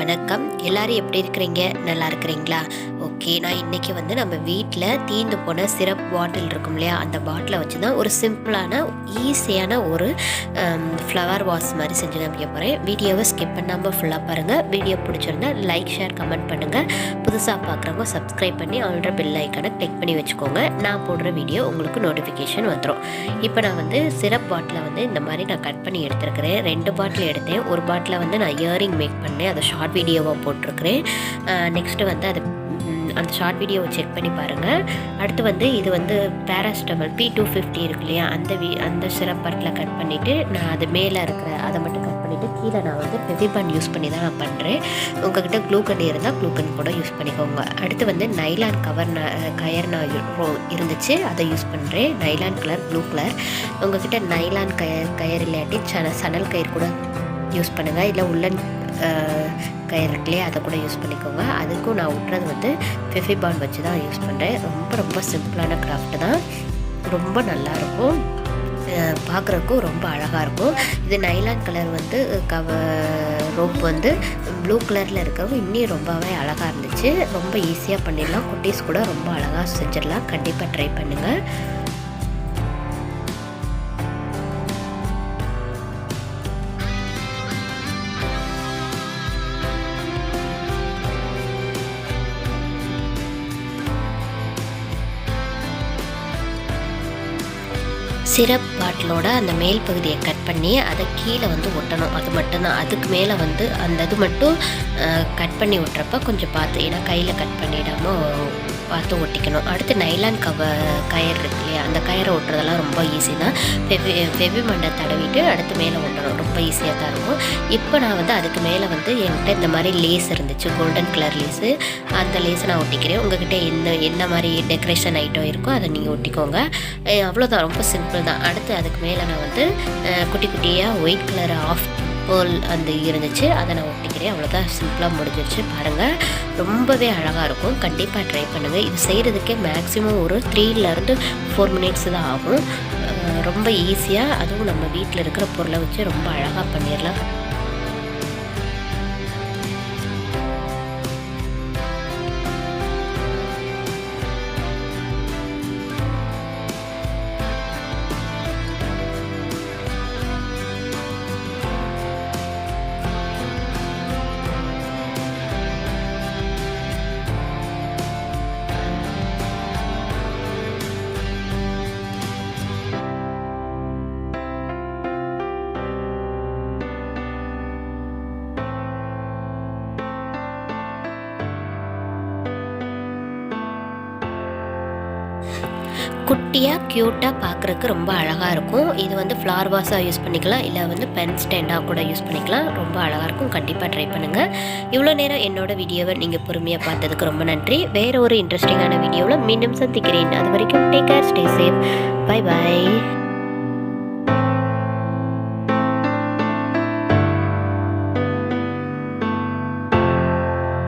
வணக்கம். எல்லாரும் எப்படி இருக்கிறீங்க? நல்லா இருக்கிறீங்களா? ஓகே, நான் இன்றைக்கி நம்ம வீட்டில் தீர்ந்து போன சிரப் பாட்டில் இருக்கும் இல்லையா, அந்த பாட்டிலை வச்சு தான் ஒரு சிம்பிளான ஈஸியான ஒரு ஃப்ளவர் வாஷ் மாதிரி செஞ்சு காமிக்க போகிறேன். வீடியோவை ஸ்கிப் பண்ணாமல் ஃபுல்லாக பாருங்கள். வீடியோ பிடிச்சிருந்தா லைக், ஷேர், கமெண்ட் பண்ணுங்கள். புதுசாக பார்க்குறவங்க சப்ஸ்கிரைப் பண்ணி ஆல்ரெடி பெல் ஐக்கானை கிளிக் பண்ணி வச்சுக்கோங்க. நான் போடுற வீடியோ உங்களுக்கு நோட்டிஃபிகேஷன் வந்துடும். இப்போ நான் சிரப் பாட்டிலை இந்த மாதிரி நான் கட் பண்ணி எடுத்துருக்கிறேன். 2 பாட்டில் எடுத்தேன். ஒரு பாட்டில் நான் இயரிங் மேக் பண்ணேன், அதை ஷார்ட் வீடியோவாக போட்டிருக்கிறேன். நெக்ஸ்ட்டு அது அந்த ஷார்ட் வீடியோவை செக் பண்ணி பாருங்கள். அடுத்து இது பேராஸ்டமல் P250 இருக்கு இல்லையா, அந்த சிரப் பாட்டில் கட் பண்ணிவிட்டு நான் அது மேலே இருக்கிற அதை மட்டும் கட் பண்ணிவிட்டு கீழே நான் ஃபெவிபாண்ட் யூஸ் பண்ணி தான் நான் பண்ணுறேன். உங்கள்கிட்ட க்ளூகன் இருந்தால் க்ளூகன் கூட யூஸ் பண்ணிக்கோங்க. அடுத்து நைலான் கயர் நான் இருந்துச்சு, அதை யூஸ் பண்ணுறேன். Nylon colour, blue colour. உங்கள்கிட்ட நைலான் கயர் இல்லாட்டி சணல் கயிறு கூட யூஸ் பண்ணுங்கள், இல்லை உள்ளன் கயிறு இருக்குல்லையே அதை கூட யூஸ் பண்ணிக்கோங்க. அதுக்கும் நான் விட்றது ஃபெவிபாண்ட் வச்சு தான் யூஸ் பண்ணுறேன். ரொம்ப சிம்பிளான கிராஃப்ட் தான், ரொம்ப நல்லாயிருக்கும், பார்க்குறதுக்கும் ரொம்ப அழகாக இருக்கும். இது நைலான் கலர் ரோப் ப்ளூ கலரில் இருக்கிறவங்க இன்னும் ரொம்பவே அழகாக இருந்துச்சு. ரொம்ப ஈஸியாக பண்ணிடலாம், குட்டீஸ் கூட ரொம்ப அழகாக செஞ்சிடலாம். கண்டிப்பாக ட்ரை பண்ணுங்கள். சிரப் பாட்டிலோட அந்த மேல் பகுதியை கட் பண்ணி அதை கீழே ஒட்டணும். அது மட்டும்தான். அதுக்கு மேலே அந்த இது மட்டும் கட் பண்ணி விட்றப்ப கொஞ்சம் பார்த்து, ஏன்னா கையில் கட் பண்ணிடாமல் பார்த்து ஒட்டிக்கணும். அடுத்து நைலான் கயர் இருக்கு இல்லையா, அந்த கயரை ஒட்டுறதெல்லாம் ரொம்ப ஈஸி தான். ஃபெவிபாண்டை தடவிட்டு அடுத்து மேலே ஒட்டணும். ரொம்ப ஈஸியாக தான் இருக்கும். இப்போ நான் அதுக்கு மேலே என்கிட்ட இந்த மாதிரி லேஸ் இருந்துச்சு, கோல்டன் கலர் லேஸு. அந்த லேஸை நான் ஒட்டிக்கிறேன். உங்கள்கிட்ட என்ன மாதிரி டெக்கரேஷன் ஐட்டம் இருக்கோ அதை நீங்கள் ஒட்டிக்கோங்க. அவ்வளோதான், ரொம்ப சிம்பிள் தான். அடுத்து அதுக்கு மேலே நான் குட்டி குட்டியாக ஒயிட் கலர் ஆஃப் பேர்ல் இருந்துச்சு, அதை நான் ஒட்டிக்கிறேன். அவ்வளோதான், சிம்பிளாக முடிஞ்சிருச்சு. பாருங்கள், ரொம்பவே அழகாக இருக்கும். கண்டிப்பாக ட்ரை பண்ணுங்கள். இது செய்கிறதுக்கே மேக்ஸிமம் ஒரு 3 to 4 minutes தான் ஆகும். ரொம்ப ஈஸியாக, அதுவும் நம்ம வீட்டில் இருக்கிற பொருளை வச்சு ரொம்ப அழகாக பண்ணிடலாம். குட்டியாக க்யூட்டாக பார்க்குறதுக்கு ரொம்ப அழகாக இருக்கும். இது ஃப்ளவர் வாஸாக யூஸ் பண்ணிக்கலாம், இல்லை பென் ஸ்டாண்டாக கூட யூஸ் பண்ணிக்கலாம். ரொம்ப அழகாக இருக்கும். கண்டிப்பாக ட்ரை பண்ணுங்கள். இவ்வளோ நேரம் என்னோடய வீடியோவை நீங்கள் பொறுமையாக பார்த்ததுக்கு ரொம்ப நன்றி. வேறு ஒரு இன்ட்ரெஸ்டிங்கான வீடியோவில் மீண்டும் சந்திக்கிறேன். அது வரைக்கும் take care, stay safe, bye bye.